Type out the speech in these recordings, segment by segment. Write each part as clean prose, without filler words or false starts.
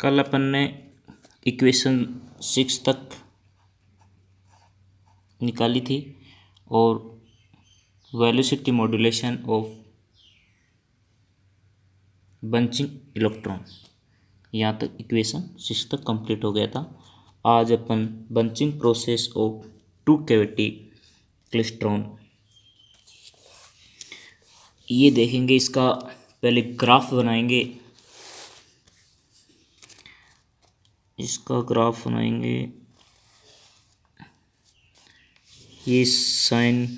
कल अपन ने इक्वेशन 6 तक निकाली थी और velocity modulation of bunching electron, यहाँ तक इक्वेशन 6 तक कंप्लीट हो गया था। आज अपन bunching process of two cavity klystron ये देखेंगे। इसका पहले ग्राफ बनाएंगे, ये साइन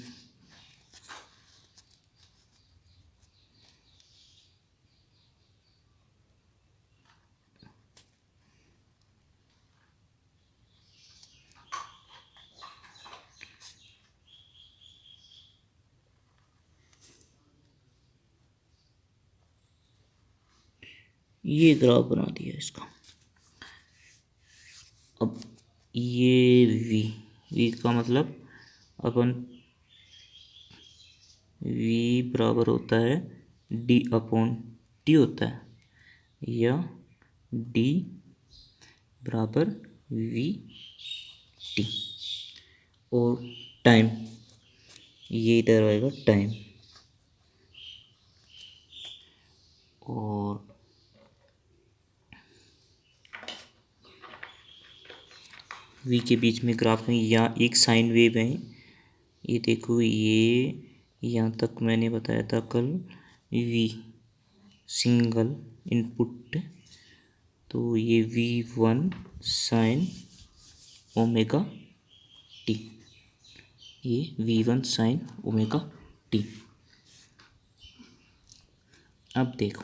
ये ग्राफ बना दिया इसका। अब ये वी का मतलब अपन वी बराबर होता है डी अपॉन टी होता है, या डी बराबर वी टी। और टाइम ये इधर आएगा टाइम, और वी के बीच में ग्राफ में यहाँ एक साइन वेव है। ये देखो, ये यहाँ तक मैंने बताया था कल, वी सिंगल इनपुट, तो ये V1 साइन ओमेगा टी, ये V1 साइन ओमेगा टी। अब देखो,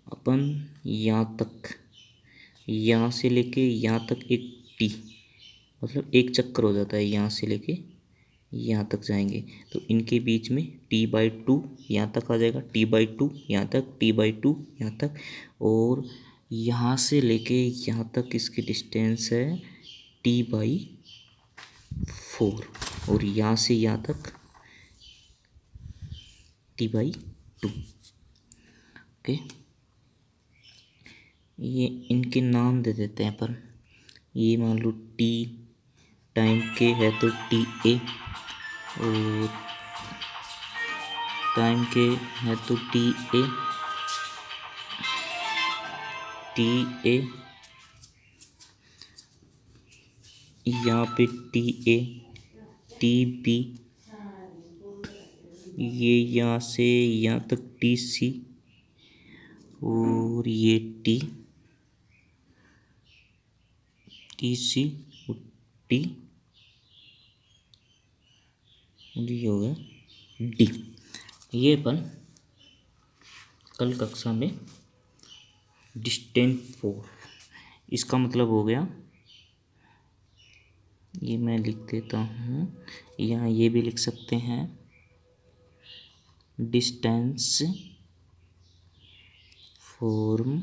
अपन यहाँ से लेके यहाँ तक एक टी, मतलब एक चक्कर हो जाता है, यहाँ से लेके यहाँ तक जाएंगे तो इनके बीच में T/2 यहाँ तक आ जाएगा, T/2 यहाँ तक, T/2 यहाँ तक, और यहाँ से लेके यहाँ तक इसकी डिस्टेंस है T/4, और यहाँ से यहाँ तक T/2। ओके, ये इनके नाम दे देते हैं पर, ये मान लो T टाइम के है तो TA, और टाइम के है तो TA, यहाँ पे TA, TB, ये यहाँ से यहाँ तक TC, और ये TC और T, ये हो गया D। ये अपन कल कक्षा में डिस्टेंस 4, इसका मतलब हो गया, ये मैं लिख देता हूँ, यहाँ ये भी लिख सकते हैं, डिस्टेंस फॉर्म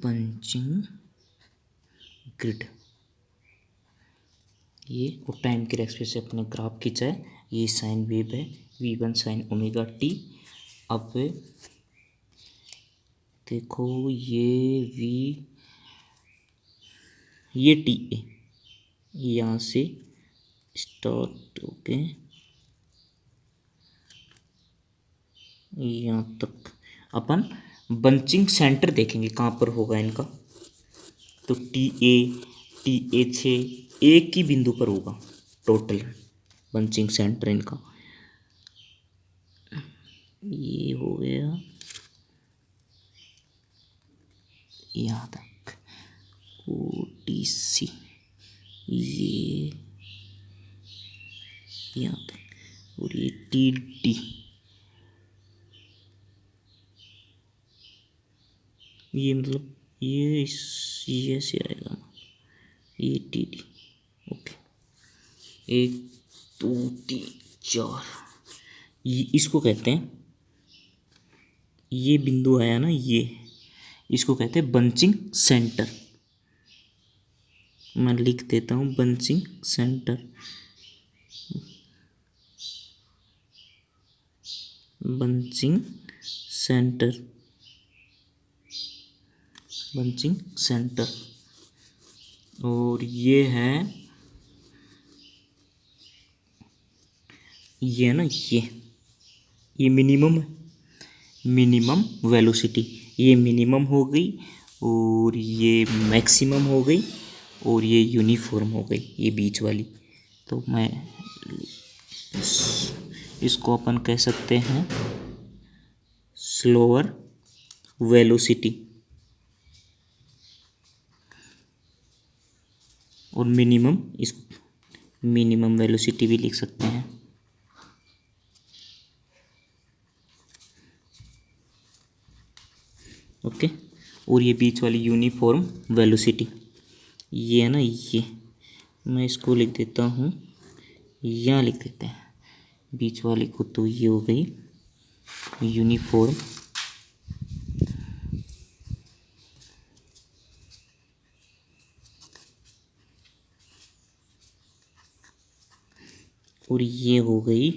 बंचिंग ग्रिड। ये और टाइम के रेस्पेक्ट से अपने ग्राफ खींचा है, ये साइन वेव है V1 साइन ओमेगा टी। अब देखो, ये TA यहाँ से स्टार्ट होके यहाँ तक अपन बंचिंग सेंटर देखेंगे कहाँ पर होगा इनका, तो TA से एक ही बिंदु पर होगा टोटल बंचिंग सेंटर इनका। ये हो गया यहाँ तक, OTC ये यहाँ तक, और ये TD, ये मतलब ये से आएगा ना, ये TD। ओके, 1 2 3 4, ये इसको कहते हैं, ये बिंदु आया ना, ये इसको कहते हैं बंचिंग सेंटर। मैं लिख देता हूँ bunching centre, bunching centre, bunching centre. और ये है, ये ना, ये मिनिमम है, मिनिमम वेलोसिटी। ये मिनिमम हो गई और ये मैक्सिमम हो गई और ये यूनिफॉर्म हो गई, ये बीच वाली। तो मैं इसको अपन कह सकते हैं स्लोअर वेलोसिटी। और मिनिमम, इस मिनिमम वेलोसिटी भी लिख सकते हैं। ओके। और ये बीच वाली यूनिफॉर्म वेलोसिटी, ये है ना, ये मैं इसको लिख देता हूँ, यहाँ लिख देते हैं बीच वाली को। तो ये हो गई यूनिफॉर्म और ये हो गई,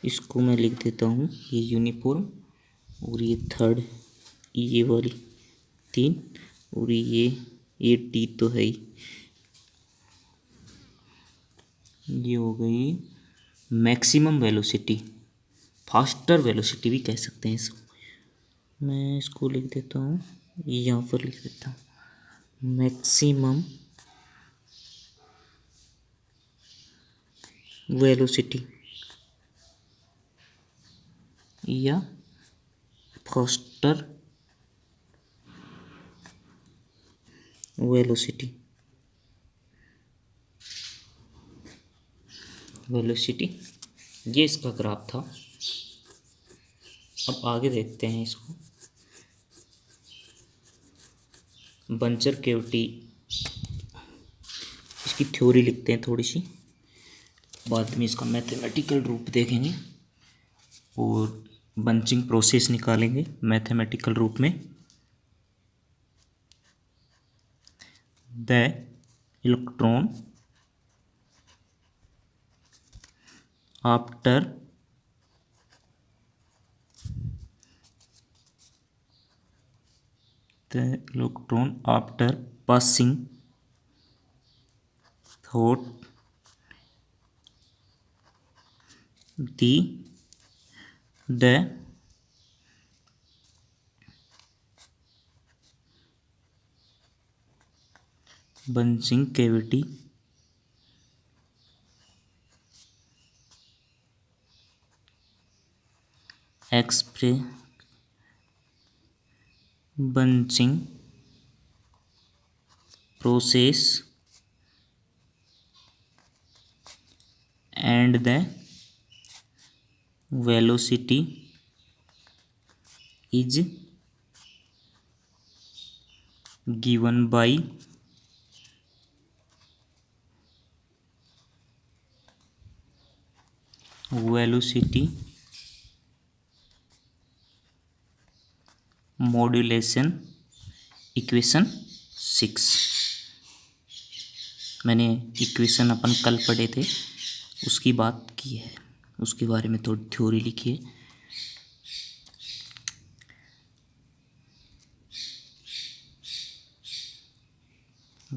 इसको मैं लिख देता हूँ ये यूनिफॉर्म। और ये थर्ड, ये वाली 3, और ये टी तो है ही। ये हो गई मैक्सिमम वेलोसिटी, फास्टर वेलोसिटी भी कह सकते हैं इसको। मैं इसको लिख देता हूँ, यहाँ पर लिख देता हूँ मैक्सिमम वेलोसिटी या फास्टर वेलोसिटी, वेलोसिटी। ये इसका ग्राफ था। अब आगे देखते हैं इसको। बंचर कैविटी, इसकी थ्योरी लिखते हैं थोड़ी सी, बाद में इसका मैथमेटिकल रूप देखेंगे और बंचिंग प्रोसेस निकालेंगे मैथमेटिकल रूप में। The electron after passing through the bunching cavity bunching process and the velocity is given by velocity modulation equation 6। मैंने इक्वेशन अपन कल पढ़े थे, उसकी बात की है, उसके बारे में थोड़ी थ्योरी लिखी है।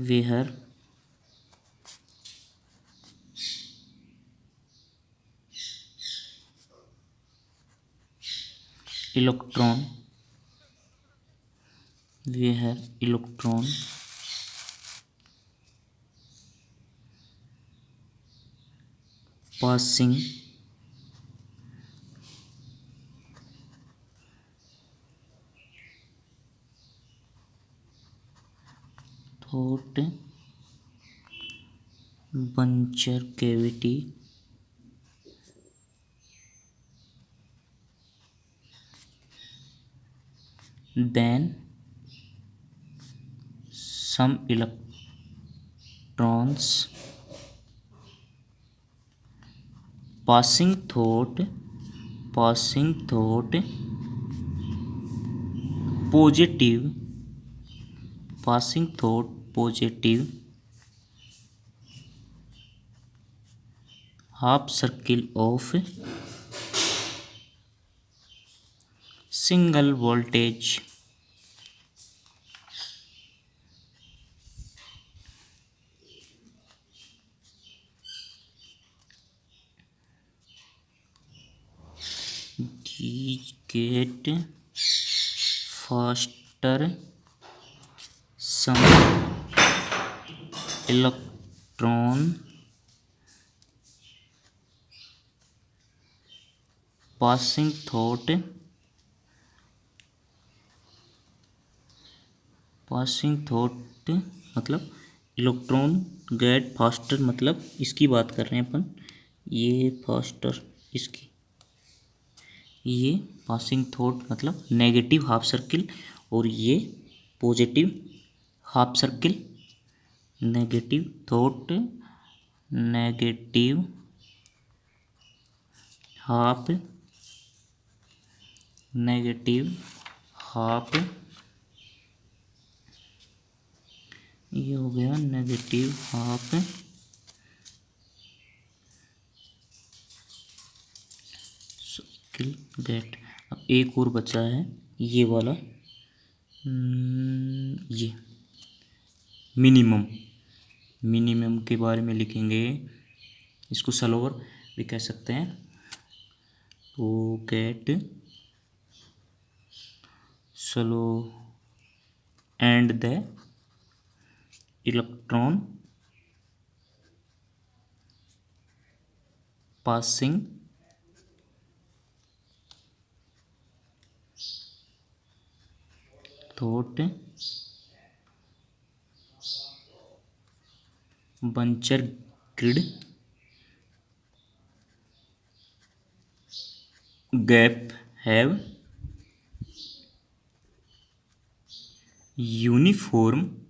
वेहर electron, वेहर electron passing through buncher cavity then some electrons passing through positive half circle of single voltage. These get faster some electron passing thought मतलब इलेक्ट्रॉन गेट फास्टर, मतलब इसकी बात कर रहे हैं अपन, ये फास्टर इसकी, ये पासिंग थॉट मतलब नेगेटिव हाफ सर्किल, और ये positive half circle. Negative thought, negative half, negative half, ये हो गया नेगेटिव हाफ सर्किल गेट। अब एक और बचा है ये वाला, ये मिनिमम के बारे में लिखेंगे, इसको स्लोअर भी कह सकते हैं। तो get slow and the electron passing thought buncher grid gap have uniform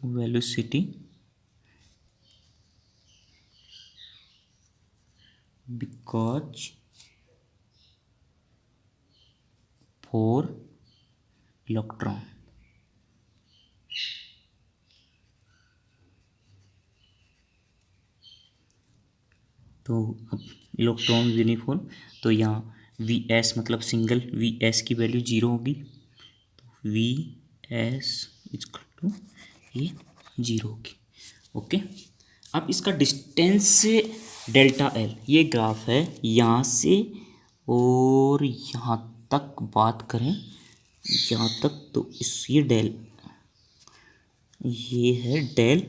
velocity because for electron। तो अब इलेक्ट्रॉन यूनिफॉर्म, तो यहाँ वी एस मतलब सिंगल वी एस की वैल्यू 0 होगी, तो वी एस इक्वल टू ये 0 होगी। ओके, अब इसका डिस्टेंस डेल्टा एल, ये ग्राफ है यहाँ से और यहाँ तक बात करें, यहाँ तक, तो इस ये है डेल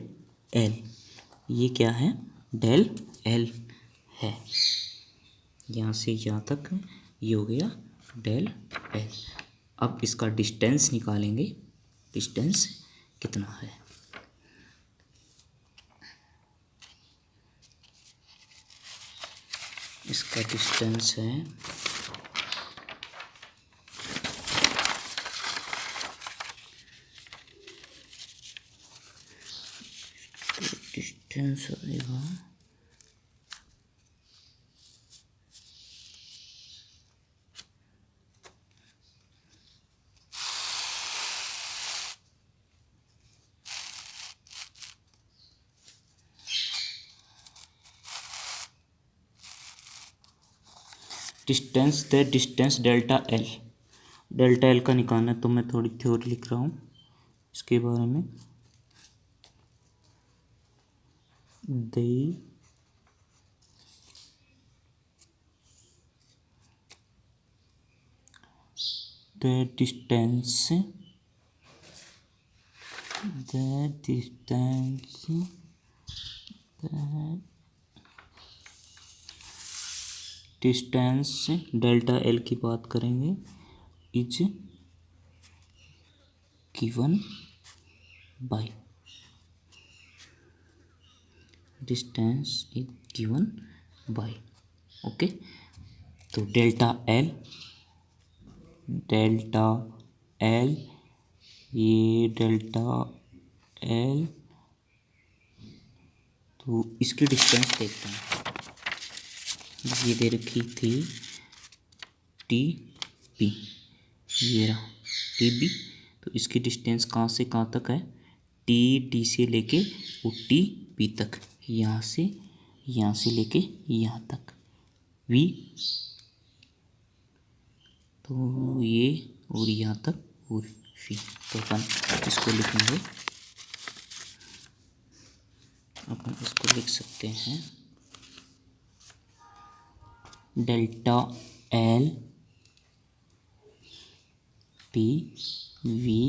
एल, ये क्या है डेल एल है, यहाँ से यहाँ तक ये हो गया डेल एल। अब इसका डिस्टेंस निकालेंगे, डिस्टेंस कितना है। इसका डिस्टेंस है डिस्टेंस आएगा डिस्टेंस डेल्टा एल का निकालना है, तो मैं थोड़ी थ्योरी लिख रहा हूँ इसके बारे में। the distance डेल्टा एल की बात करेंगे, is given by distance is given bye. Okay, तो डेल्टा एल ये डेल्टा एल, तो इसकी डिस्टेंस देखते हैं। ये दे रखी थी टी बी, ये रहा टी बी, तो इसकी डिस्टेंस कहाँ से कहाँ तक है टी डी से लेके और टी बी तक, यहाँ से लेके यहाँ तक वी, तो ये और यहाँ तक और वी। तो अपन इसको लिख सकते हैं delta L P V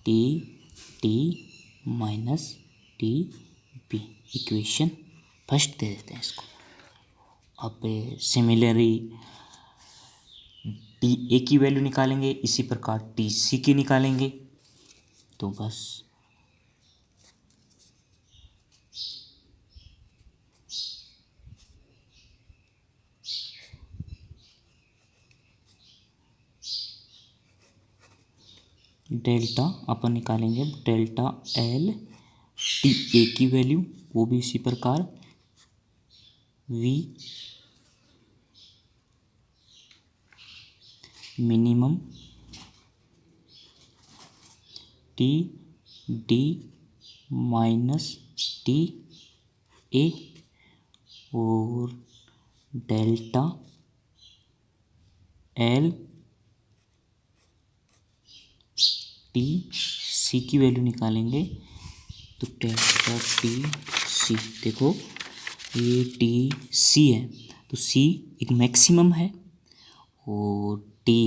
T T minus T B, equation first दे देते हैं इसको। अब सिमिलरली टी ए की वैल्यू निकालेंगे, इसी प्रकार टी सी की निकालेंगे। तो बस डेल्टा अपन निकालेंगे डेल्टा एल टी ए की वैल्यू, वो भी इसी प्रकार V minimum T D minus T A और डेल्टा एल टी सी की वैल्यू निकालेंगे। तो डेल्टा टी सी, देखो ये टी सी है तो सी एक मैक्सिमम है और टी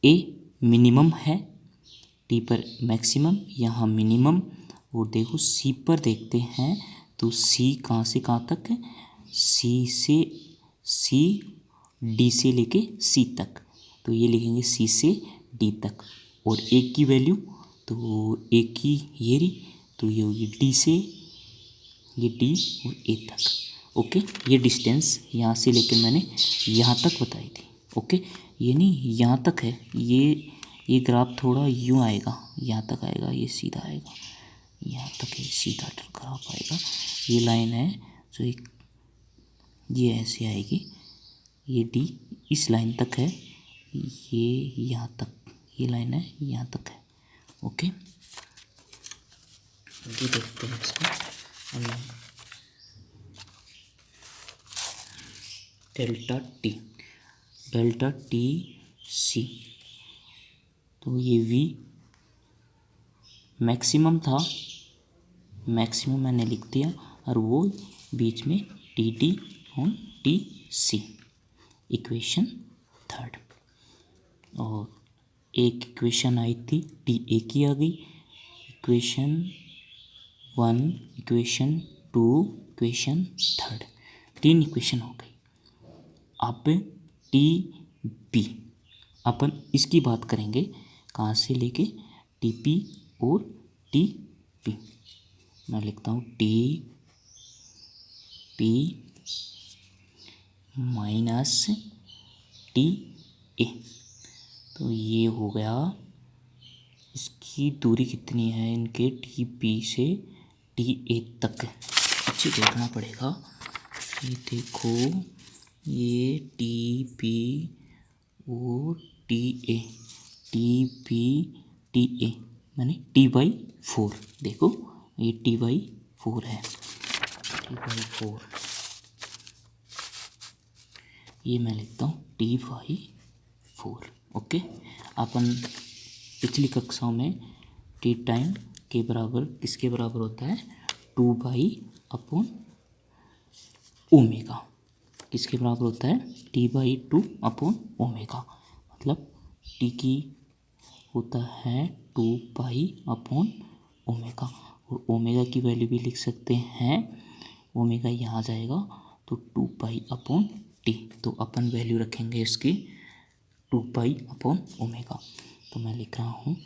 ए मिनिमम है। टी पर मैक्सिमम, यहाँ मिनिमम, और देखो सी पर देखते हैं तो सी कहाँ से कहाँ तक है, सी डी से लेके सी तक, तो ये लिखेंगे सी से डी तक। और एक की वैल्यू, तो एक की ये रही, तो ये होगी डी से ये डी और ए तक। ओके, ये डिस्टेंस यहाँ से लेकर मैंने यहाँ तक बताई थी। ओके, ये नहीं यहाँ तक है, ये ग्राफ थोड़ा यूँ आएगा, यहाँ तक आएगा, ये सीधा आएगा, यहाँ तक ये सीधा ग्राफ आएगा। ये लाइन है जो एक ये ऐसे आएगी, ये डी इस लाइन तक है, ये यहाँ तक ये लाइन है यहाँ तक है। ओके, ये देखते हैं इसको डेल्टा टी सी, तो ये वी मैक्सिमम था, मैक्सिमम मैंने लिख दिया, और वो बीच में टी टी और टी सी, इक्वेशन थर्ड। और एक इक्वेशन आई थी टी ए की आ गई, equation 1, equation 2, equation third, 3 equation हो गई। अब टी बी अपन इसकी बात करेंगे, कहाँ से लेके टी पी और टी पी। मैं लिखता हूँ टी पी माइनस टी ए, तो ये हो गया, इसकी दूरी कितनी है इनके टी पी से टी ए तक, अच्छे देखना पड़ेगा। ये देखो ये टी पी और T A, T P T A मैंने T/4, देखो ये T/4 है, T/4, ये मैं लिखता हूँ T/4। ओके, अपन पिछली कक्षाओं में टी टाइम के बराबर किसके बराबर होता है, 2//, किसके बराबर होता है, T/2/, मतलब टी की होता है 2//, और ओमेगा की वैल्यू भी लिख सकते हैं, ओमेगा यहाँ आ जाएगा तो 2//T, तो अपन वैल्यू रखेंगे इसकी 2//, तो मैं लिख रहा हूँ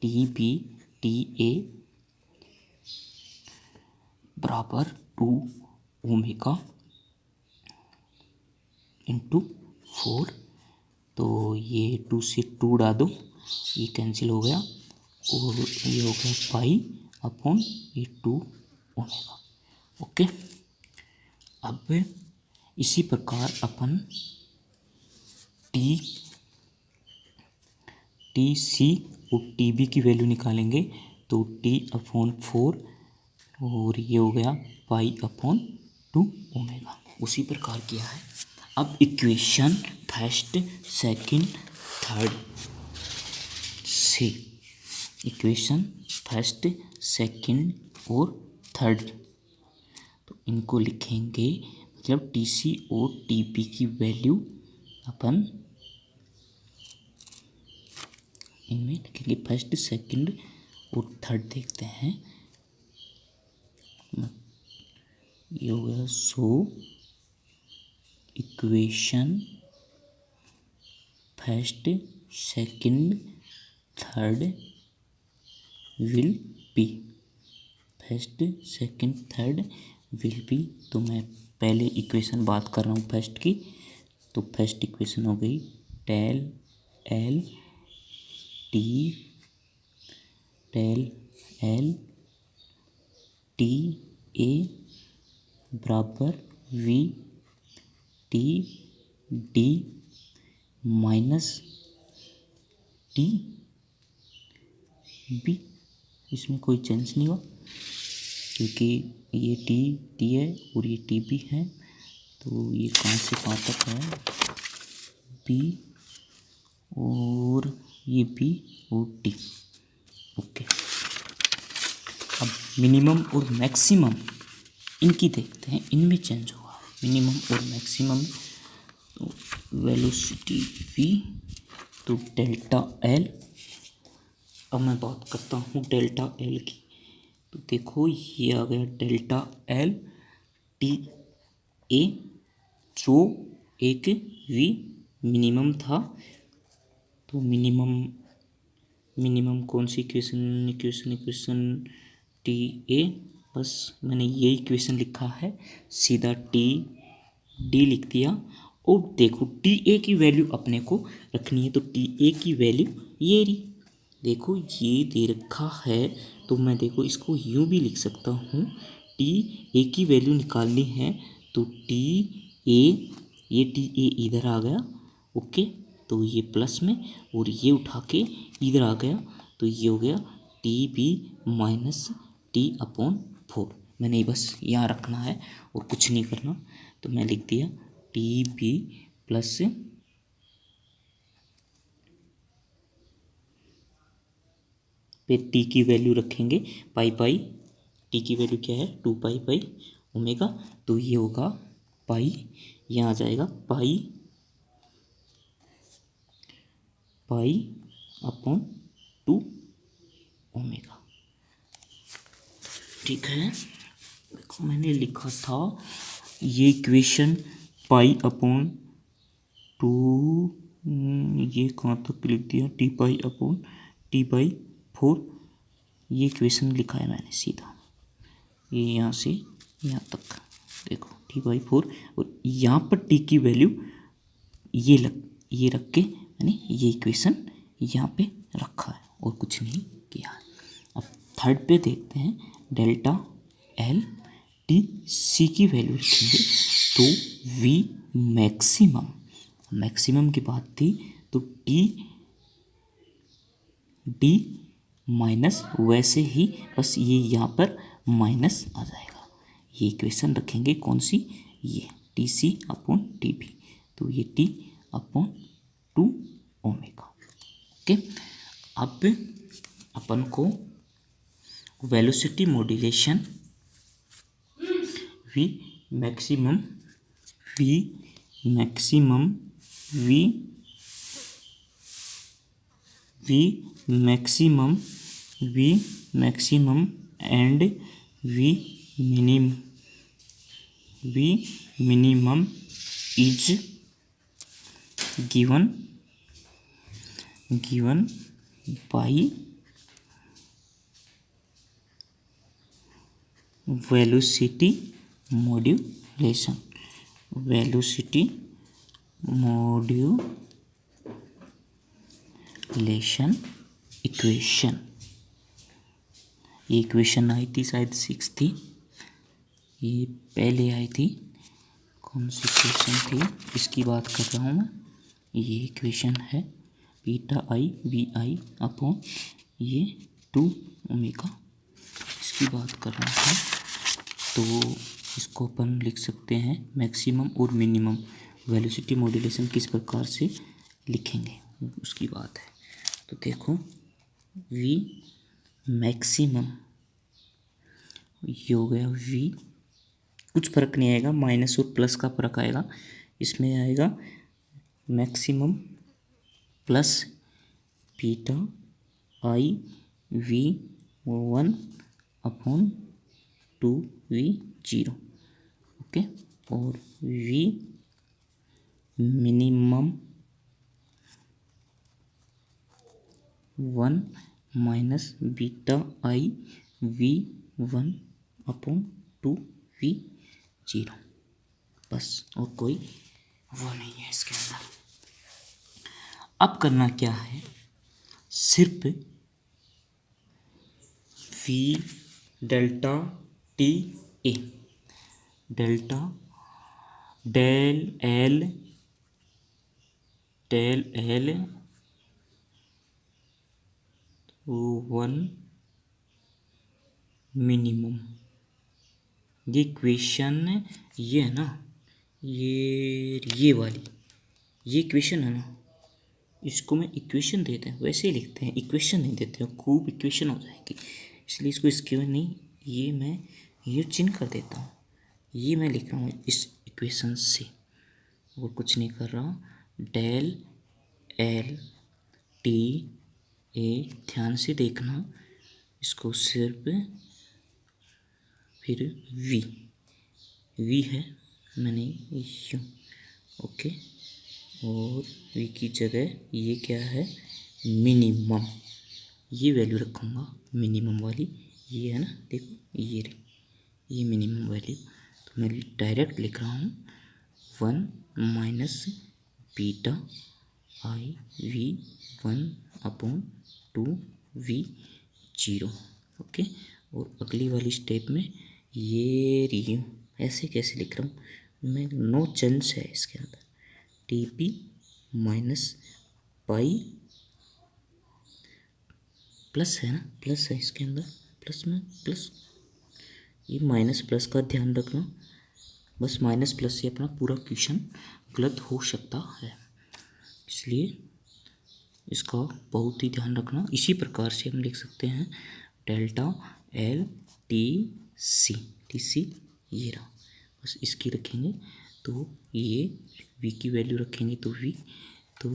T/A बराबर 2 × 4, तो ये 2 से 2 उड़ा दो, ये कैंसिल हो गया, और ये हो गया π/2 ओमेगा। ओके, अब इसी प्रकार अपन टी सी और टी बी की वैल्यू निकालेंगे। तो T/4 और ये हो गया π/2 ओमेगा। उसी प्रकार किया है। अब इक्वेशन फर्स्ट सेकंड थर्ड से, इक्वेशन फर्स्ट सेकंड और थर्ड, तो इनको लिखेंगे, मतलब TC और TP की वैल्यू अपन इनमें लिखेंगे। फर्स्ट सेकंड और थर्ड देखते हैं, ये हो गया। So equation first second third will be, first second third will be. तो मैं पहले इक्वेशन बात कर रहा हूँ फर्स्ट की। तो फर्स्ट इक्वेशन हो गई डेल एल टी ए बराबर V T D minus T B. इसमें कोई चेंज नहीं हुआ क्योंकि ये टी है और ये टी बी है। तो ये कहाँ से कहाँ तक है, बी और ये बी और टी। ओके, अब मिनिमम और मैक्सिमम इनकी देखते हैं, इनमें चेंज हुआ मिनिमम और मैक्सिमम। तो वेलोसिटी v, तो डेल्टा एल। अब मैं बात करता हूँ डेल्टा एल की। तो देखो ये आ गया डेल्टा एल टी ए, जो एक v मिनिमम था। तो मिनिमम कौन सी इक्वेशन टी ए, बस मैंने ये इक्वेशन लिखा है, सीधा टी डी लिख दिया। और देखो टी ए की वैल्यू अपने को रखनी है, तो टी ए की वैल्यू ये रही, देखो ये दे रखा है। तो मैं देखो इसको यूँ भी लिख सकता हूँ, टी ए की वैल्यू निकालनी है तो टी ए, ये टी ए इधर आ गया। ओके, तो ये प्लस में और ये उठा के इधर आ गया, तो ये हो गया टी बी माइनस T/4। मैंने बस यहाँ रखना है और कुछ नहीं करना। तो मैं लिख दिया टी बी प्लस पे टी की वैल्यू रखेंगे पाई, टी की वैल्यू क्या है 2π ओमेगा। तो ये होगा पाई, यहाँ आ जाएगा π/2 ओमेगा। ठीक है, देखो मैंने लिखा था ये इक्वेशन π/2, ये कहाँ तक लिख दिया T/4, ये इक्वेशन लिखा है मैंने सीधा, ये यहाँ से यहाँ तक देखो T/4। और यहाँ पर टी की वैल्यू ये रख के मैंने ये इक्वेशन यहाँ पे रखा है और कुछ नहीं किया है। अब थर्ड पे देखते हैं, डेल्टा एल टी सी की वैल्यू रखेंगे। तो वी मैक्सिमम की बात थी, तो टी डी माइनस, वैसे ही बस ये यहाँ पर माइनस आ जाएगा। ये इक्वेशन रखेंगे कौन सी, ये TC/TB, तो ये T/2 ओमेगा। ओके, अब अपन को velocity modulation V maximum and V minimum is given by velocity modulation equation. ये इक्वेशन आई थी शायद 6 थी, ये पहले आई थी, कौन सी इक्वेशन थी इसकी बात कर रहा हूँ मैं। ये इक्वेशन है beta I V I upon ये टू ओमेगा। इसकी बात कर रहा है तो इसको अपन लिख सकते हैं मैक्सिमम और मिनिमम वेलोसिटी मॉड्यूलेशन किस प्रकार से लिखेंगे उसकी बात है। तो देखो वी मैक्सिमम ये हो गया वी, कुछ फर्क नहीं आएगा, माइनस और प्लस का फर्क आएगा, इसमें आएगा maximum plus beta I V 1/2v0। Okay, और V minimum 1 minus beta I V 1/2v0। बस, और कोई वो नहीं है इसके अंदर। अब करना क्या है, सिर्फ V delta T A, delta del L 1 minimum, ये इक्वेशन ये है ना, ये वाली ये इक्वेशन है ना, इसको मैं इक्वेशन देते हैं वैसे ही लिखते हैं, इक्वेशन नहीं देते हैं, खूब इक्वेशन हो जाएगी, इसलिए इसको इसके नहीं, ये मैं ये चिन्ह कर देता हूँ, ये मैं लिख रहा हूँ इस इक्वेशन से, और कुछ नहीं कर रहा। डेल एल टी ए, ध्यान से देखना इसको, सिर्फ फिर वी है मैंने यू, ओके, और वी की जगह ये क्या है मिनिमम, ये वैल्यू रखूँगा मिनिमम वाली, ये है ना, देखो ये मिनिमम वैल्यू, तो मैं डायरेक्ट लिख रहा हूँ 1 minus beta I V 1/2v0। Okay, और अगली वाली स्टेप में ये रियू ऐसे कैसे लिख रहा हूँ मैं, नो चेंज है इसके अंदर, टी पी माइनस पाई, प्लस है ना, प्लस है इसके अंदर, प्लस में प्लस, ये माइनस प्लस का ध्यान रखना, बस माइनस प्लस से अपना पूरा क्वेश्चन गलत हो सकता है, इसलिए इसका बहुत ही ध्यान रखना। इसी प्रकार से हम लिख सकते हैं डेल्टा एल टी सी ये रहा, बस इसकी रखेंगे तो ये v की वैल्यू रखेंगे तो v, तो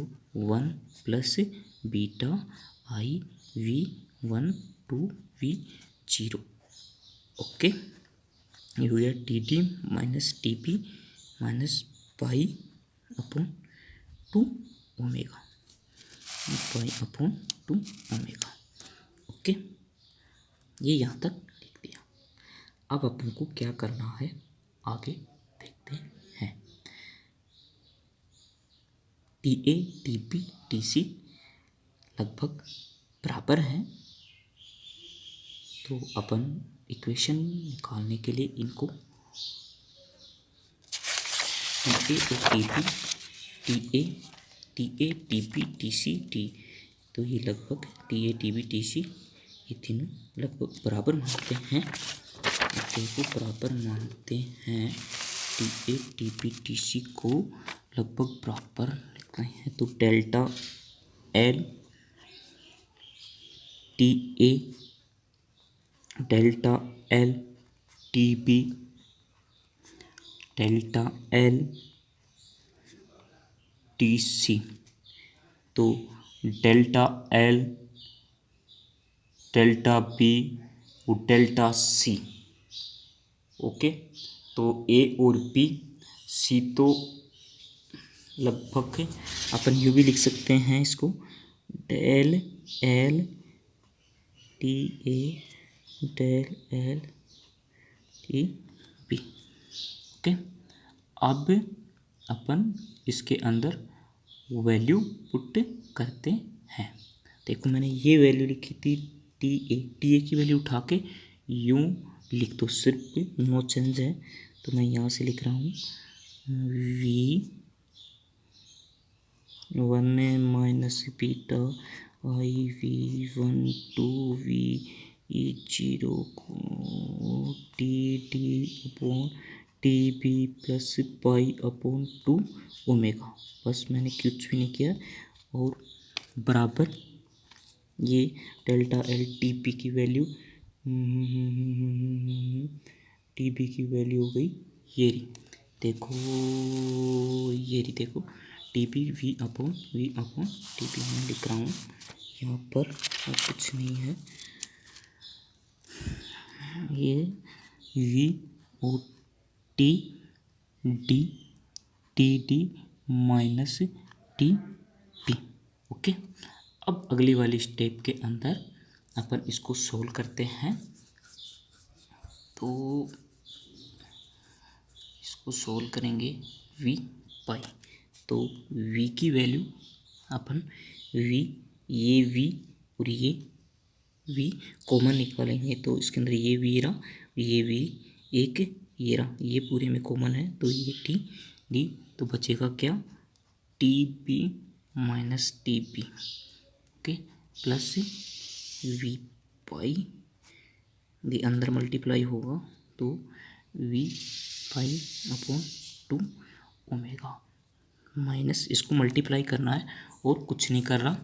1 plus beta I V 1/2v0। Okay, ये हो गया T T minus T P minus pi upon 2 omega, पाई/2 ओमेगा। ओके, ये यहाँ तक लिख दिया। अब अपन को क्या करना है आगे देखते हैं। T A T P T C लगभग बराबर हैं, तो अपन इक्वेशन निकालने के लिए इनको T A T P T C T, तो ये लगभग T A T B T C ये तीनों लगभग बराबर मानते हैं, को बराबर मानते हैं, T A T P T C को लगभग बराबर लिखते हैं, तो delta L T A delta L T B delta L T C, तो डेल्टा एल डेल्टा बी और डेल्टा सी। ओके, तो ए और बी, सी तो लगभग अपन यूँ भी लिख सकते हैं इसको, del L T A del L T B. Okay, अब अपन इसके अंदर वैल्यू पुट करते हैं। देखो मैंने ये वैल्यू लिखी थी टी ए की वैल्यू उठा के यूँ लिख दो, सिर्फ नो चेंज है, तो मैं यहाँ से लिख रहा हूँ v 1 minus beta I_v1 to V_E0 को T_D/TB प्लस π/2 ओमेगा। बस मैंने कुछ भी नहीं किया और बराबर ये डेल्टा एल टीपी की वैल्यू टीबी की वैल्यू हो गई ये रही। देखो ये रही, देखो टीबी V/टीबी मैं लिख रहा हूँ यहाँ पर और कुछ नहीं है। ये V और T D T D minus T P. Okay, अब अगली वाली स्टेप के अंदर अपन इसको सोल्व करते हैं। तो इसको सोल्व करेंगे v पाई, तो v की वैल्यू अपन v, ये v और ये v कॉमन निकालेंगे तो इसके अंदर ये v रहा, ये v एक ये रहा, ये पूरे में कॉमन है तो ये टी डी, तो बचेगा क्या T B minus T B. Okay, plus v pi, ये अंदर मल्टीप्लाई होगा तो v π/2 ओमेगा माइनस, इसको मल्टीप्लाई करना है और कुछ नहीं कर रहा,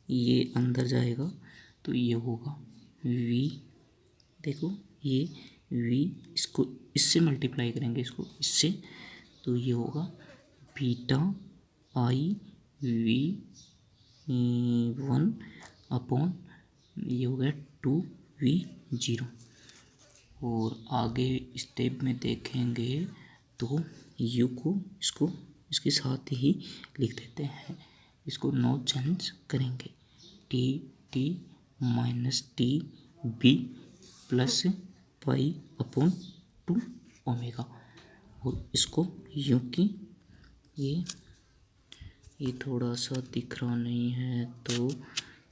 ये अंदर जाएगा तो ये होगा v, देखो ये v, इसको इससे मल्टीप्लाई करेंगे, इसको इससे, तो ये होगा बीटा I_v1 अपॉन ये हो गया 2v0। और आगे स्टेप में देखेंगे तो u को इसको इसके साथ ही लिख देते हैं, इसको नो चेंज करेंगे, T T minus T B plus π/2 omega. और इसको यूँ कि ये थोड़ा सा दिख रहा नहीं है तो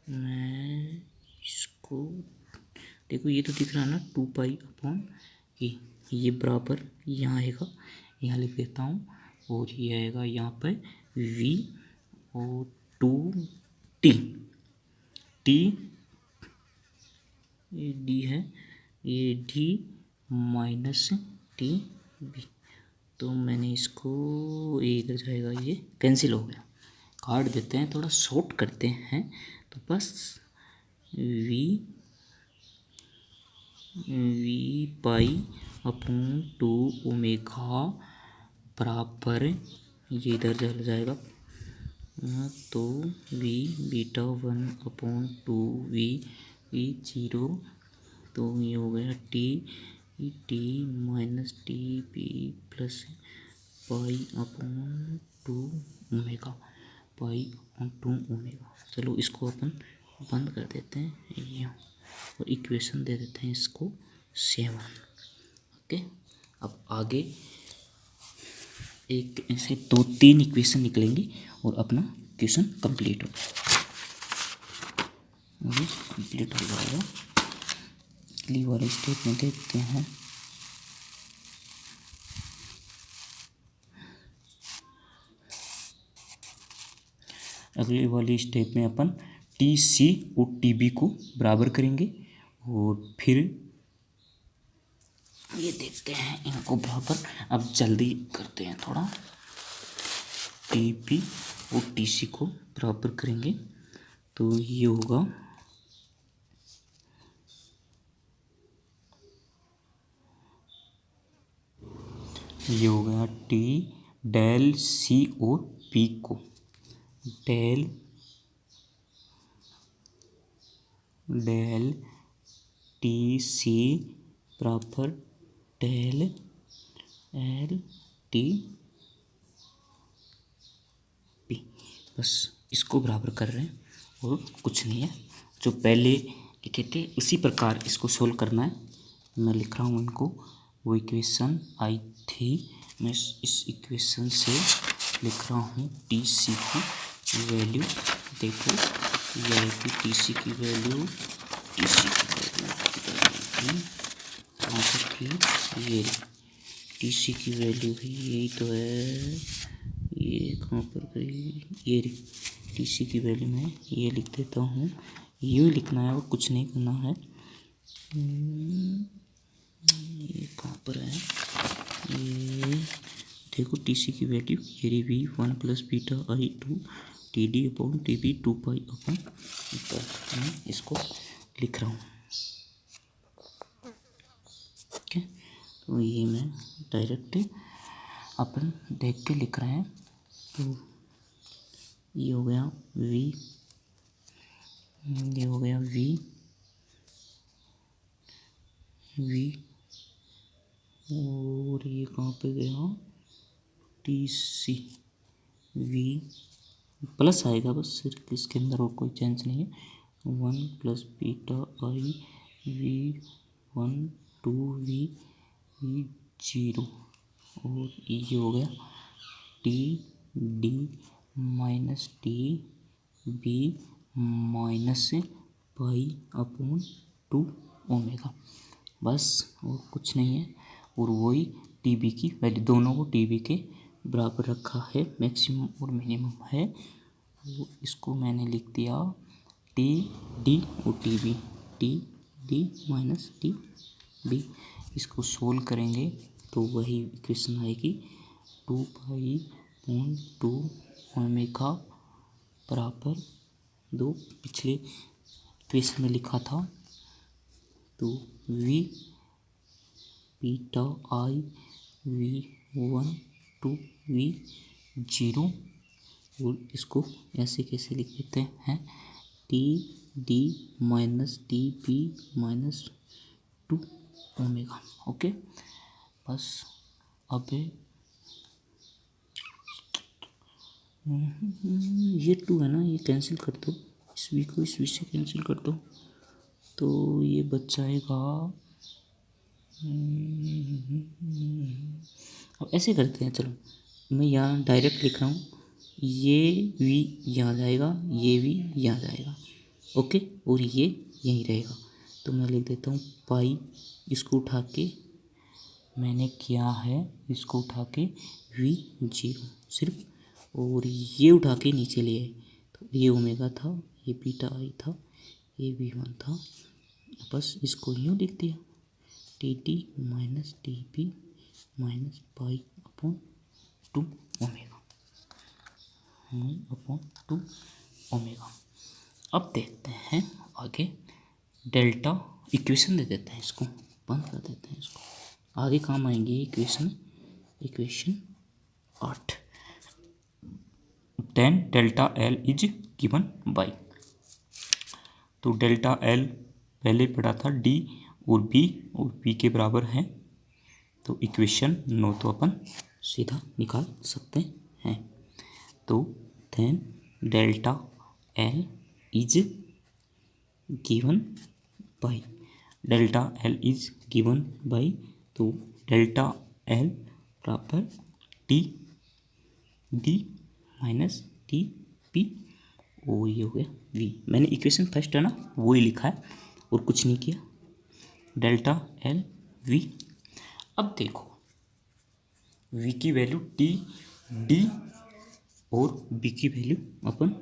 मैं इसको, देखो ये तो दिख रहा है ना 2π/e, ये बराबर यहाँ आएगा, यहाँ लिख देता हूँ, और ये आएगा यहाँ पर v और 2t, टी ये डी है, ये डी माइनस टी बी, तो मैंने इसको ये इधर जाएगा, ये कैंसिल हो गया, काट देते हैं, थोड़ा शॉर्ट करते हैं, तो बस v π/2 ओमेगा बराबर ये इधर चल जाएगा, तो v β1/2v0, तो ये हो गया T minus T B plus π/2 omega, π/2 omega. चलो इसको अपन बंद कर देते हैं यहाँ और इक्वेशन दे देते हैं इसको 7। ओके, अब आगे एक ऐसे 2-3 इक्वेशन निकलेंगी और अपना क्वेश्चन कंप्लीट हो जाएगा। अगली वाले स्टेप में देखते हैं। अगली वाली स्टेप में अपन टी सी और टी बी को बराबर करेंगे और फिर ये देखते हैं इनको बराबर। अब जल्दी करते हैं थोड़ा, टी बी और टी सी को बराबर करेंगे तो ये होगा टी डेल सी और पी को डेल टी सी बराबर डेल एल टी पी। बस इसको बराबर कर रहे हैं और कुछ नहीं है, जो पहले लिखे थे उसी प्रकार इसको सोल्व करना है। मैं लिख रहा हूँ इनको, वो इक्वेशन आई थी, मैं इस इक्वेशन से लिख रहा हूँ टी सी की वैल्यू। देखो ये है कि टी सी की वैल्यू कहाँ पर थी, ये टी सी की वैल्यू है, यही तो है, ये कहाँ पर गई, ये टीसी की वैल्यू मैं ये लिख देता हूँ, यूँ लिखना है और कुछ नहीं करना है। ये कहाँ पर है, ये देखो टीसी की वैल्यू ये रही V 1 plus beta I 2 T D upon T B 2 pi upon, मैं इसको लिख रहा हूँ। ठीक है, तो ये मैं डायरेक्ट अपन देख के लिख रहे हैं। तो ये हो गया वी, ये हो गया वी और ये कहाँ पे गया, टी सी वी प्लस आएगा बस, सिर्फ इसके अंदर और कोई चेंज नहीं है। 1 plus beta I V 1 2 V 0 और ये हो गया T D minus T B minus pi upon 2 omega, बस और कुछ नहीं है। और वही टी बी की वैल्यू, दोनों को टी बी के बराबर रखा है, मैक्सिमम और मिनिमम है। वो इसको मैंने लिख दिया टी डी और T D minus T B. इसको सोल्व करेंगे तो वही इक्वेशन आएगी 2 पाई अपॉन 2 ओमेगा बराबर 2, पिछले इक्वेशन में लिखा था। तो V beta I V 1 2 V 0, और इसको ऐसे कैसे लिख देते हैं, T D minus T B minus 2 omega. Okay, बस अब ये 2 है ना, ये कैंसिल कर दो, इस वी को इस वी से कैंसिल कर दो, तो ये बच जाएगा। अब ऐसे करते हैं, चलो मैं यहाँ डायरेक्ट लिख रहा हूँ, ये वी यहाँ जाएगा, ये वी यहाँ जाएगा, ओके, और ये यहीं रहेगा। तो मैं लिख देता हूँ पाई, इसको उठा के मैंने किया है, इसको उठा के वी 0 सिर्फ, और ये उठा के नीचे ले आए, तो ये ओमेगा था, ये बीटा आई था, ये वी 1 था, बस इसको यूँ लिख दिया T D minus T B minus pi upon 2 omega, upon 2 omega. अब देखते हैं आगे, डेल्टा इक्वेशन दे देते हैं, इसको बंद कर देते हैं, इसको आगे काम आएंगे equation 8। Then delta L is given by, तो डेल्टा एल पहले पढ़ा था डी और बी के बराबर है, तो इक्वेशन 9 तो अपन सीधा निकाल सकते हैं। तो then delta L is given by, delta L is given by, तो डेल्टा एल बराबर T D minus T P, और ये हो गया वी। मैंने इक्वेशन फर्स्ट है ना वो ही लिखा है और कुछ नहीं किया, डेल्टा एल वी। अब देखो वी की वैल्यू टी डी और बी की वैल्यू अपन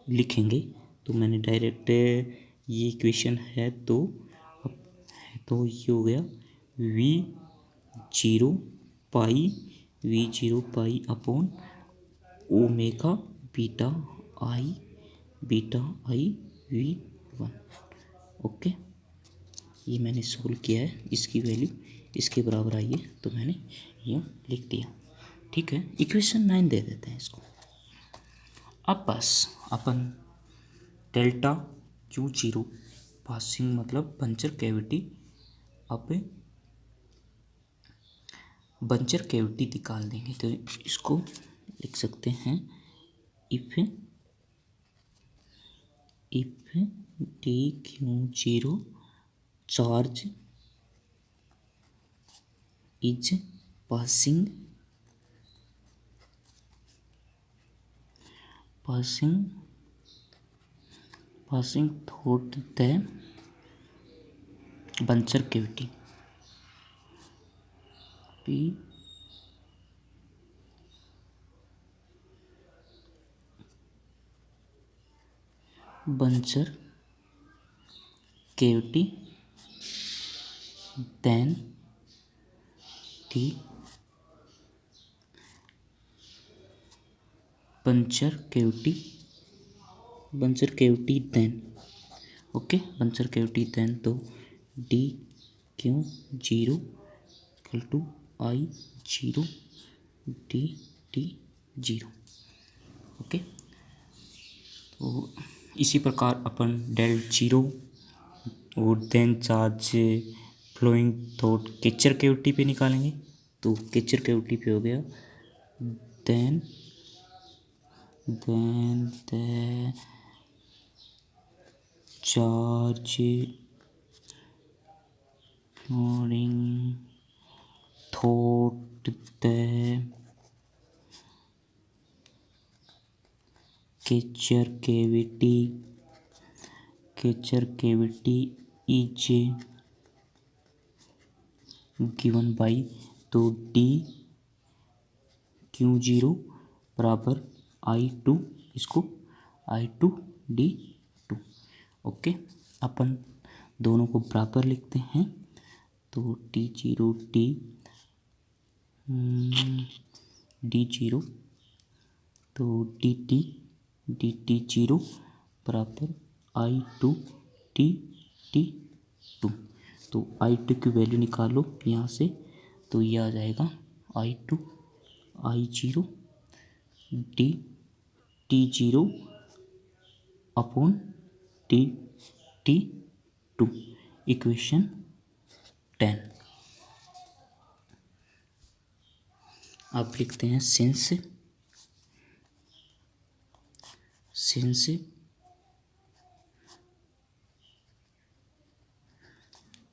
लिखेंगे, तो मैंने डायरेक्ट ये इक्वेशन है, तो ये हो गया V 0 pi upon omega beta I V 1। Okay, ये मैंने सोल्व किया है, इसकी वैल्यू इसके बराबर आई है, तो मैंने यूँ लिख दिया। ठीक है, इक्वेशन 9 दे देते हैं इसको। अब बस अपन डेल्टा क्यू 0 पासिंग मतलब पंचर कैविटी, अब पंचर कैविटी निकाल देंगे, तो इसको लिख सकते हैं if T Q 0 charge is passing through the buncher cavity, P buncher cavity then the buncher cavity then, okay, buncher cavity then, तो D Q zero equal to I zero D T zero, okay. तो इसी प्रकार अपन del zero और then charge flowing through catcher cavity पे निकालेंगे। तो catcher cavity पे हो गया then the charge flowing through the catcher cavity is given by, तो डी क्यू जीरो बराबर आई टू, इसको I two D two, okay. अपन दोनों को बराबर लिखते हैं, तो डी जीरो डी जीरो, तो डी टी जीरो बराबर I two T T two. तो आई टू की वैल्यू निकालो यहाँ से, तो ये आ जाएगा I two I zero D T zero upon T T two, equation 10। आप लिखते हैं since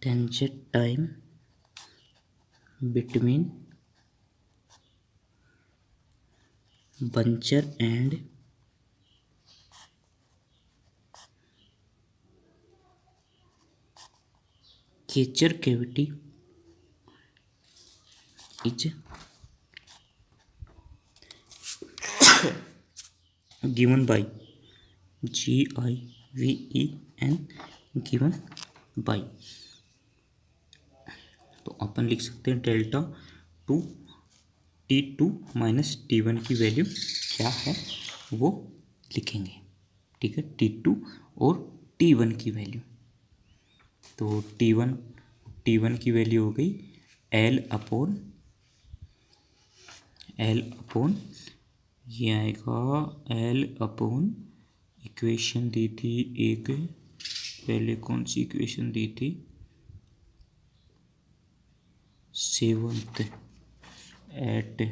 tangent time between buncher and catcher cavity is given by GIVEN given by, तो अपन लिख सकते हैं delta two T two minus T one की value क्या है वो लिखेंगे, ठीक है, टी टू और टी वन की वैल्यू। तो टी वन की वैल्यू हो गई एल अपॉन ये आएगा एल अपॉन, इक्वेशन दी थी एक, पहले कौन सी इक्वेशन दी थी, सेवंथ एट,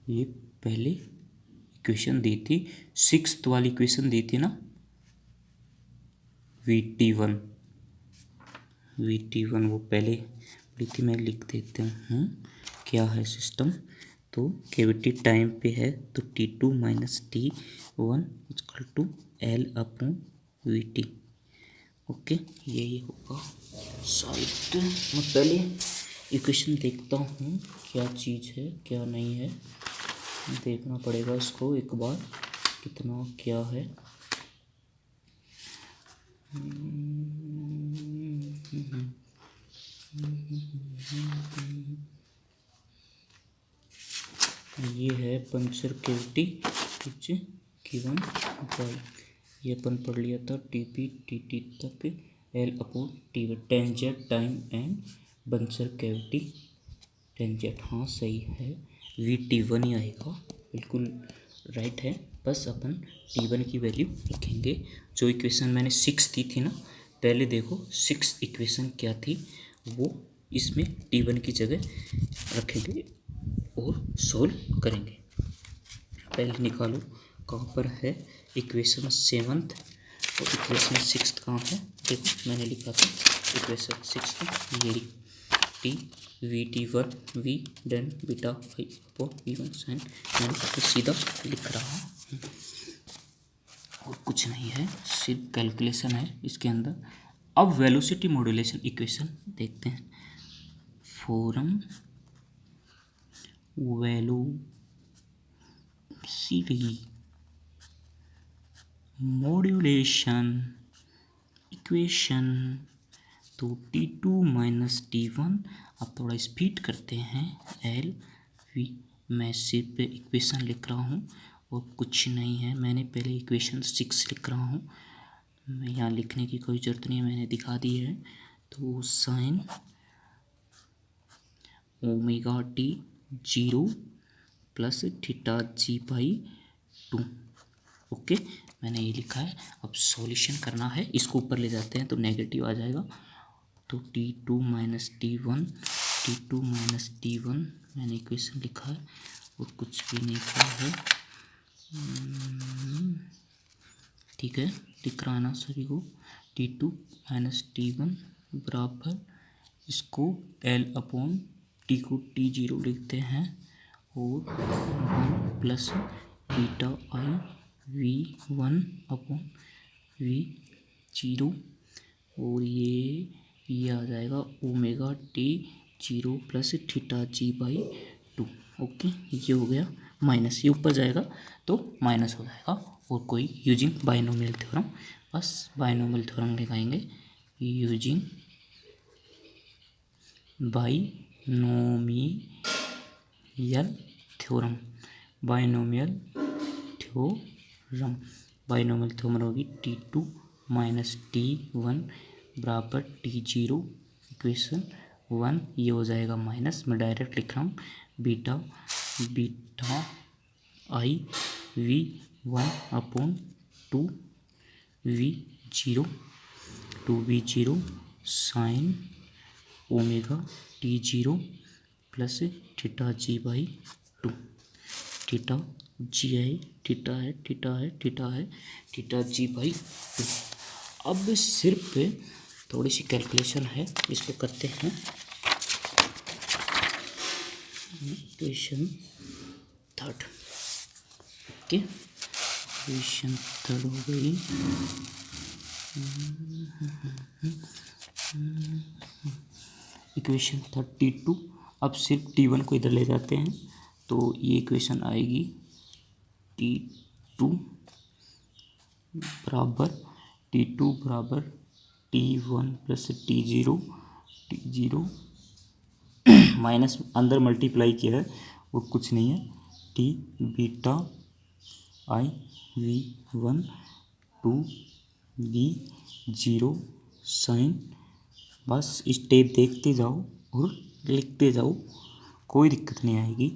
ये पहले इक्वेशन दी थी, सिक्स्थ वाली इक्वेशन दी थी ना, वी टी वन वो पहले दी थी, मैं लिख देता हूँ क्या है सिस्टम। तो कैविटी टाइम पे है, तो T two minus T one equal to L upon V T, okay, यही होगा साइड। मैं पहले इक्वेशन देखता हूँ क्या चीज़ है क्या नहीं है, देखना पड़ेगा इसको एक बार कितना क्या है। ये है पंचर कैविटी गिवन बाई, ये अपन पढ़ लिया था टीपी टीटी तक L upon T one, tangent time and buncher cavity tangent, हाँ सही है, वी टी वन ही आएगा, बिल्कुल राइट है। बस अपन टी वन की वैल्यू लिखेंगे। जो इक्वेशन मैंने 6 दी थी ना, पहले देखो 6 इक्वेशन क्या थी, वो इसमें टी वन की जगह रखेंगे और सोल्व करेंगे। पहले निकालो कहाँ पर है इक्वेशन 7th और इक्वेशन 6th कहाँ है, देखो मैंने लिखा था इक्वेशन 6th, ये T V T one V then beta I upon V one sine, मैंने तो सीधा लिख रहा हूँ और कुछ नहीं है, सिर्फ कैलकुलेशन है इसके अंदर। अब वेलोसिटी मॉड्यूलेशन इक्वेशन देखते हैं। Form velocity modulation equation. तो T2 माइनस T1, अब थोड़ा स्पीड करते हैं। एल वी, मैं सिर्फ इक्वेशन लिख रहा हूँ और कुछ नहीं है। मैंने पहले इक्वेशन 6 लिख रहा हूँ, मैं यहाँ लिखने की कोई ज़रूरत नहीं है, मैंने दिखा दी है। तो sine omega T 0 plus theta G by 2। Okay, मैंने ये लिखा है। अब सॉल्यूशन करना है, इसको ऊपर ले जाते हैं तो नेगेटिव आ जाएगा। तो T2 minus T1, T2 minus T1 मैंने इक्वेशन लिखा है और कुछ भी नहीं लिखा है। ठीक है, दिख रहा है ना सभी को। T2 माइनस T1 बराबर, इसको L अपॉन T को T0 लिखते हैं और 1 plus beta I V1 upon V0, और ये आ जाएगा omega T 0 plus theta G by 2। Okay, ये हो गया माइनस, ये ऊपर जाएगा तो माइनस हो जाएगा। और कोई यूजिंग बाइनोमियल थ्योरम, बस बाइनोमियल थ्योरम लगाएंगे। Using binomial theorem, binomial theorem, binomial theorem होगी T2 माइनस T1 बराबर T0 इक्वेशन 1। ये हो जाएगा माइनस, मैं डायरेक्ट लिख रहा हूँ beta I V1 upon 2V0 sine omega T0 plus theta G by 2। Theta G है, थीटा जी बाई 2। अब सिर्फ थोड़ी सी कैलकुलेशन है, इसको करते हैं। Equation third, okay, equation third हो गई। इक्वेशन 32। अब सिर्फ T1 को इधर ले जाते हैं तो ये इक्वेशन आएगी T2 बराबर T1 प्लस T0 माइनस अंदर मल्टीप्लाई किया है वो कुछ नहीं है, T beta I V1 2V0 sign. बस स्टेप देखते जाओ और लिखते जाओ, कोई दिक्कत नहीं आएगी।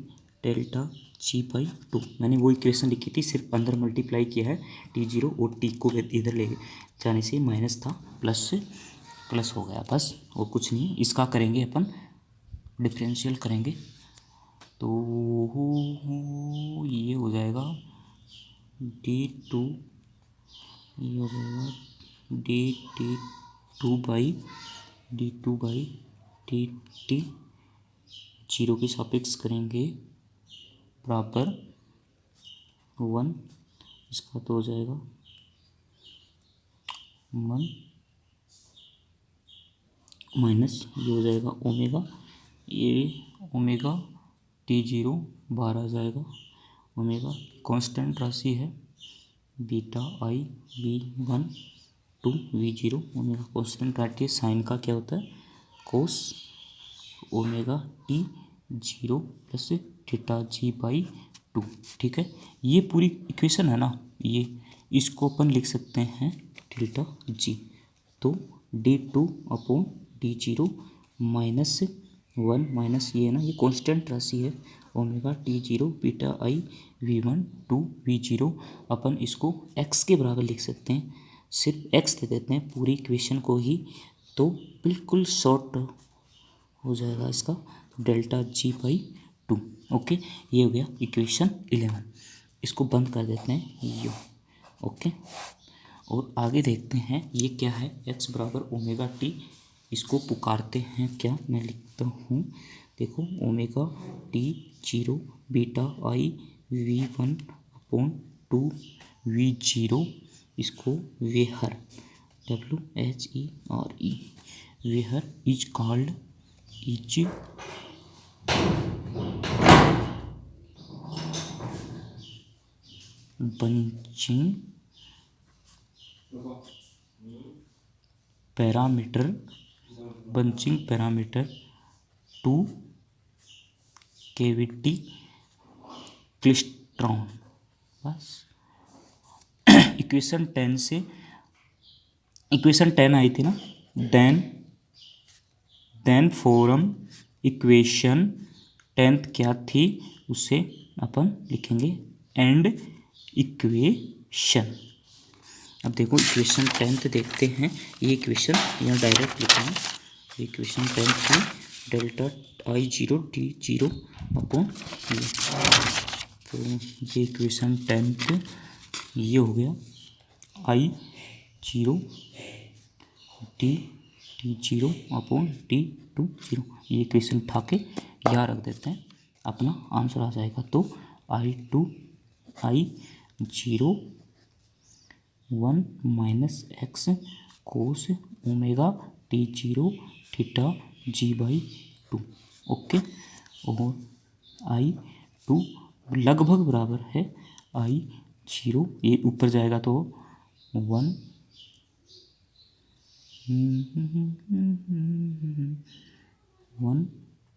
डेल्टा जी बाई 2, मैंने वो इक्वेशन लिखी थी, सिर्फ अंदर मल्टीप्लाई किया है। T0 और T को इधर ले जाने से माइनस था, प्लस हो गया, बस और कुछ नहीं है। इसका करेंगे अपन डिफरेंशियल करेंगे तो ये हो जाएगा D2, ये हो जाएगा D2 बाई dt 0 के सापेक्ष करेंगे बराबर 1, इसका तो हो जाएगा 1 माइनस, ये हो जाएगा ओमेगा, ये ओमेगा T0 बाहर आ जाएगा। ओमेगा कांस्टेंट राशि है, beta I V1 2V0, omega constant राशि है। साइन का क्या होता है, cos omega T0 plus theta G by 2। ठीक है, ये पूरी इक्वेशन है ना, ये इसको अपन लिख सकते हैं थीटा जी। तो D2 upon D0 minus 1 minus ये है ना, ये कांस्टेंट राशि है, omega T0 beta I V1 2V0। अपन इसको x के बराबर लिख सकते हैं, सिर्फ x दे देते हैं पूरी इक्वेशन को ही, तो बिल्कुल शॉर्ट हो जाएगा इसका, डेल्टा जी बाई 2। ओके, ये हो गया इक्वेशन 11। इसको बंद कर देते हैं यू। ओके, और आगे देखते हैं ये क्या है, x बराबर ओमेगा टी, इसको पुकारते हैं क्या, मैं लिखता हूँ, देखो omega T0 beta I V1 upon 2V0, इसको where WHERE where is called bunching parameter, bunching parameter two cavity klystron. बस इक्वेशन 10 से, इक्वेशन 10 आई थी ना, देन फॉरम इक्वेशन 10th क्या थी उसे अपन लिखेंगे एंड इक्वेशन। अब देखो इक्वेशन 10th देखते हैं, ये इक्वेशन यहाँ डायरेक्ट लिखेंगे। इक्वेशन 10th की delta I zero T zero upon ये, तो ये इक्वेशन 10th ये हो गया I zero T zero upon T two zero. ये इक्वेशन उठा के यहाँ रख देते हैं, अपना आंसर आ जाएगा। तो I zero 1 minus X cos omega T zero theta G by 2। Okay, और आई 2 लगभग बराबर है आई जीरो, ये ऊपर जाएगा तो 1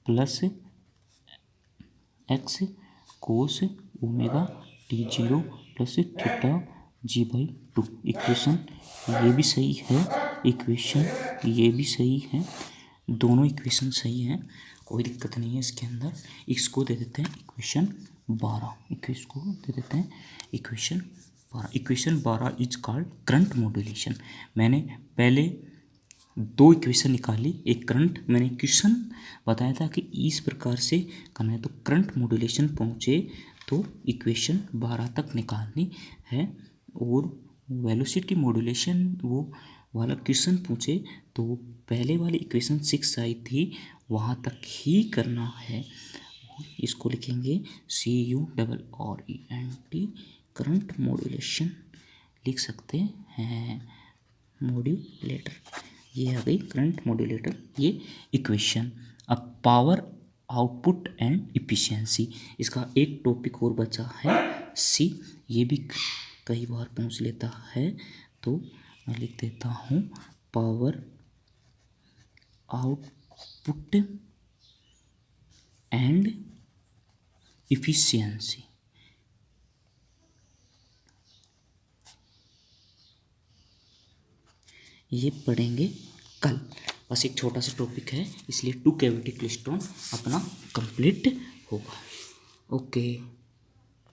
plus X cos omega T zero plus theta G by 2। Equation ये भी सही है, इक्वेशन ये भी सही है, दोनों इक्वेशन सही हैं, कोई दिक्कत नहीं है इसके अंदर। इसको दे देते हैं इक्वेशन 12, इक्वेशन को दे देते हैं equation 12। Equation 12 is called current modulation. मैंने पहले 2 इक्वेशन निकाली, एक करंट, मैंने इक्वेशन बताया था कि इस प्रकार से करना है, तो करंट मॉड्यूलेशन पहुँचे तो इक्वेशन 12 तक निकालनी है, और वेलोसिटी मॉड्यूलेशन वो वाला क्वेश्चन पूछे तो पहले वाली इक्वेशन 6 आई थी वहाँ तक ही करना है। इसको लिखेंगे CURRENT, करंट मॉड्यूलेशन लिख सकते हैं, मॉड्यूलेटर। ये आ गई करंट मॉड्यूलेटर ये इक्वेशन। अब पावर आउटपुट एंड इफिशिएंसी, इसका एक टॉपिक और बचा है सी, ये भी कई बार पूछ लेता है, तो मैं लिख देता हूँ पावर आउटपुट एंड इफिशिएंसी। ये पढ़ेंगे कल, बस एक छोटा सा टॉपिक है इसलिए 2 कैविटी क्लिस्ट्रॉन अपना कंप्लीट होगा। ओके।